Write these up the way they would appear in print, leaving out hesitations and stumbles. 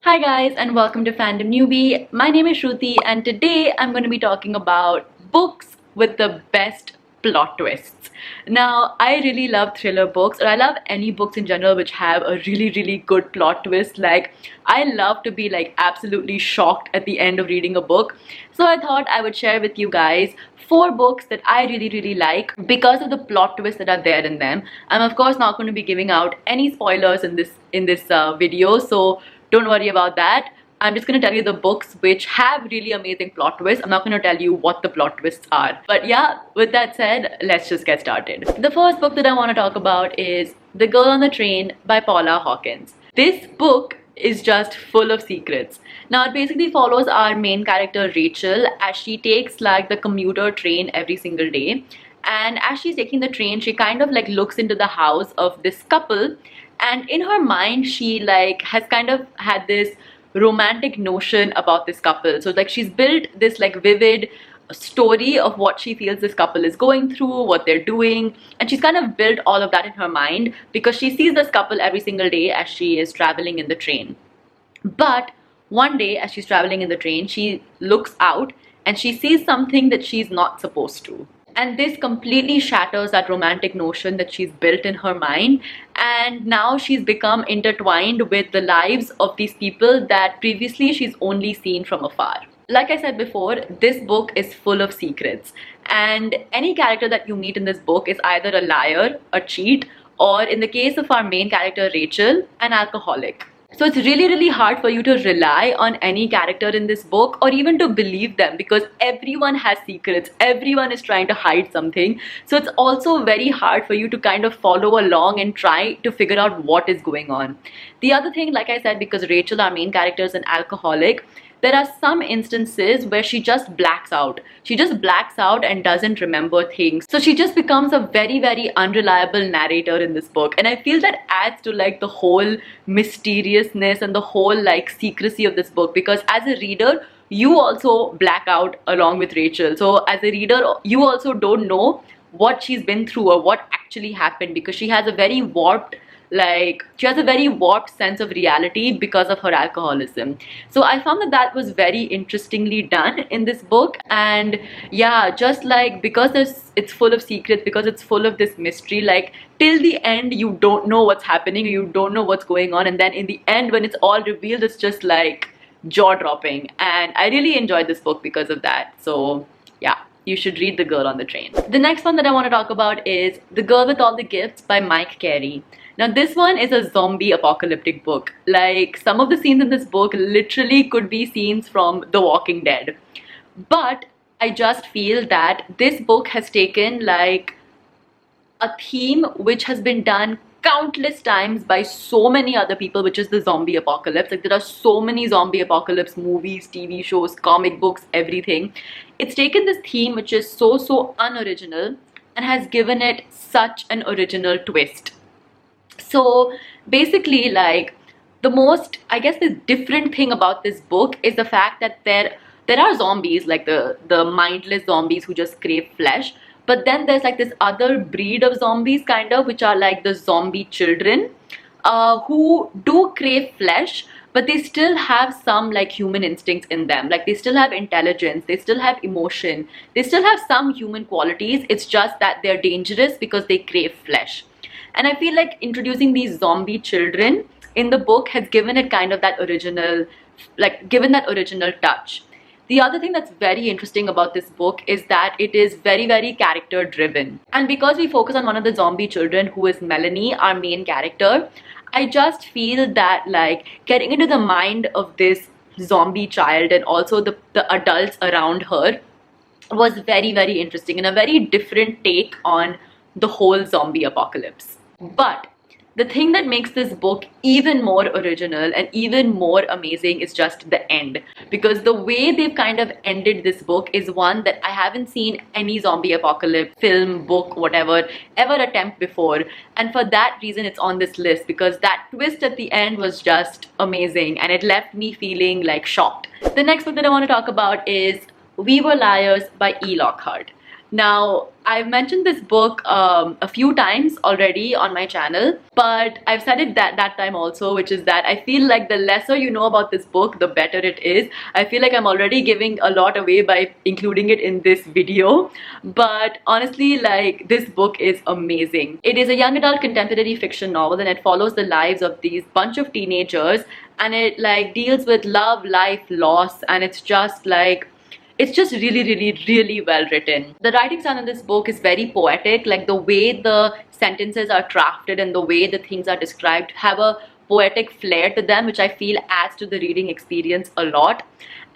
Hi guys and welcome to Fandom Newbie. My name is Shruti and today I'm going to be talking about books with the best plot twists. Now, I really love thriller books, or I love any books in general which have a really good plot twist. Like, I love to be like absolutely shocked at the end of reading a book. So I thought I would share with you guys 4 books that I really like because of the plot twists that are there in them. I'm of course not going to be giving out any spoilers in this video, so don't worry about that. I'm just going to tell you the books which have really amazing plot twists. I'm not going to tell you what the plot twists are. But yeah, with that said, let's just get started. The first book that I want to talk about is The Girl on the Train by Paula Hawkins. This book is just full of secrets. Now, it basically follows our main character Rachel as she takes like the commuter train every single day. And as she's taking the train, she kind of like looks into the house of this couple, and in her mind she like has kind of had this romantic notion about this couple. So like she's built this like vivid story of what she feels this couple is going through, what they're doing, and she's kind of built all of that in her mind because she sees this couple every single day as she is traveling in the train. But one day as she's traveling in the train, she looks out and she sees something that she's not supposed to. And this completely shatters that romantic notion that she's built in her mind. And now she's become intertwined with the lives of these people that previously she's only seen from afar. Like I said before, this book is full of secrets. And any character that you meet in this book is either a liar, a cheat, or in the case of our main character Rachel, an alcoholic. So it's really hard for you to rely on any character in this book or even to believe them because everyone has secrets, everyone is trying to hide something. So it's also very hard for you to kind of follow along and try to figure out what is going on. The other thing, like I said, because Rachel, our main character, is an alcoholic, there are some instances where she just blacks out. She just blacks out and doesn't remember things. So she just becomes a very unreliable narrator in this book. And I feel that adds to like the whole mysteriousness and the whole like secrecy of this book, because as a reader, you also black out along with Rachel. So as a reader, you also don't know what she's been through or what actually happened, because she has a very warped sense of reality because of her alcoholism. So I found that that was very interestingly done in this book. And yeah, just like because it's full of secrets, because it's full of this mystery, like till the end you don't know what's happening, you don't know what's going on, and then in the end when it's all revealed, it's just like jaw-dropping. And I really enjoyed this book because of that. So yeah, you should read The Girl on the Train. The next one that I want to talk about is The Girl with All the Gifts by Mike Carey. Now, this one is a zombie apocalyptic book. Like, some of the scenes in this book literally could be scenes from The Walking Dead. But I just feel that this book has taken like a theme which has been done countless times by so many other people, which is the zombie apocalypse. Like, there are so many zombie apocalypse movies, TV shows, comic books, everything. It's taken this theme which is so unoriginal and has given it such an original twist. So basically, like, the most, I guess, the different thing about this book is the fact that there are zombies, like the mindless zombies who just crave flesh. But then there's like this other breed of zombies kind of, which are like the zombie children, who do crave flesh, but they still have some like human instincts in them. Like, they still have intelligence, they still have emotion, they still have some human qualities. It's just that they're dangerous because they crave flesh. And I feel like introducing these zombie children in the book has given it kind of that original, like given that original touch. The other thing that's very interesting about this book is that it is very character driven. And because we focus on one of the zombie children, who is Melanie, our main character, I just feel that like getting into the mind of this zombie child and also the adults around her was very interesting and a very different take on the whole zombie apocalypse. But the thing that makes this book even more original and even more amazing is just the end. Because the way they've kind of ended this book is one that I haven't seen any zombie apocalypse film, book, whatever, ever attempt before. And for that reason, it's on this list, because that twist at the end was just amazing and it left me feeling like shocked. The next book that I want to talk about is We Were Liars by E. Lockhart. Now, I've mentioned this book a few times already on my channel, but I've said it that time also, which is that I feel like the lesser you know about this book, the better it is. I feel like I'm already giving a lot away by including it in this video, but honestly, like, this book is amazing. It is a young adult contemporary fiction novel, and it follows the lives of these bunch of teenagers, and it like deals with love, life, loss, and it's just like, it's just really, really, really well written. The writing style in this book is very poetic. Like, the way the sentences are crafted and the way the things are described have a poetic flair to them, which I feel adds to the reading experience a lot.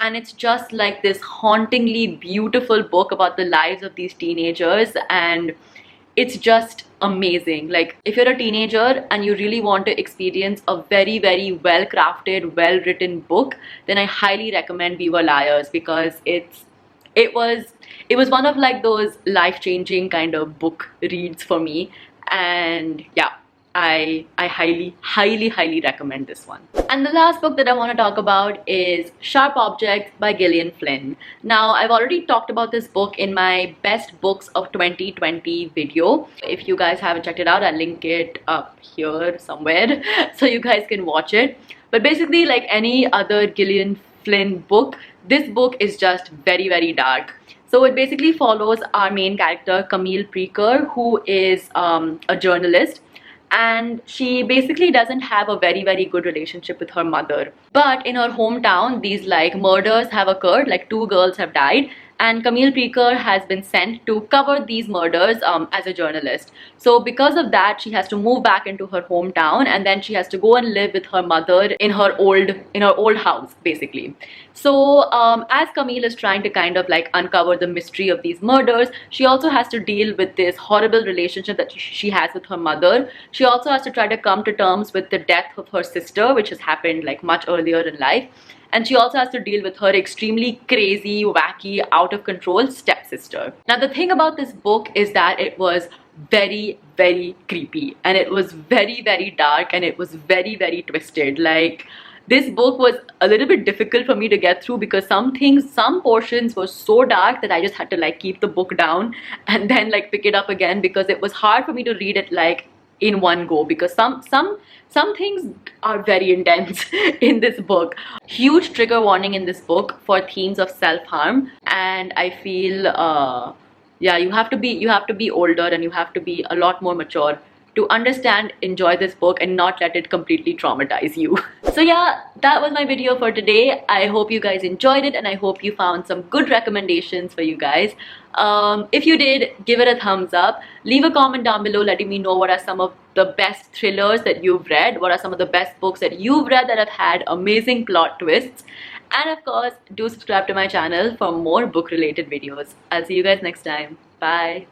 And it's just like this hauntingly beautiful book about the lives of these teenagers, and it's just amazing. Like, if you're a teenager and you really want to experience a very, very well crafted, well written book, then I highly recommend We Were Liars, because it was one of like those life-changing kind of book reads for me. And yeah, I highly, highly, highly recommend this one. And the last book that I want to talk about is Sharp Objects by Gillian Flynn. Now, I've already talked about this book in my best books of 2020 video. If you guys haven't checked it out, I'll link it up here somewhere so you guys can watch it. But basically, like any other Gillian Flynn book, this book is just very, very dark. So it basically follows our main character, Camille Preaker, who is a journalist, and she basically doesn't have a very, very good relationship with her mother. But in her hometown, these like murders have occurred, like 2 girls have died, and Camille Preaker has been sent to cover these murders as a journalist. So because of that, she has to move back into her hometown, and then she has to go and live with her mother in her old house, basically. So as Camille is trying to kind of like uncover the mystery of these murders, she also has to deal with this horrible relationship that she has with her mother. She also has to try to come to terms with the death of her sister, which has happened like much earlier in life. And she also has to deal with her extremely crazy, wacky, out of control stepsister. Now, the thing about this book is that it was very, very creepy, and it was very, very dark, and it was very, very twisted. Like, this book was a little bit difficult for me to get through, because some portions were so dark that I just had to like keep the book down and then like pick it up again, because it was hard for me to read it like in one go, because some things are very intense in this book. Huge trigger warning in this book for themes of self-harm, and I feel yeah, you have to be older, and you have to be a lot more mature to understand, enjoy this book, and not let it completely traumatize you. So yeah, that was my video for today. I hope you guys enjoyed it, and I hope you found some good recommendations for you guys. If you did, give it a thumbs up. Leave a comment down below letting me know what are some of the best thrillers that you've read, what are some of the best books that you've read that have had amazing plot twists. And of course, do subscribe to my channel for more book related videos. I'll see you guys next time. Bye.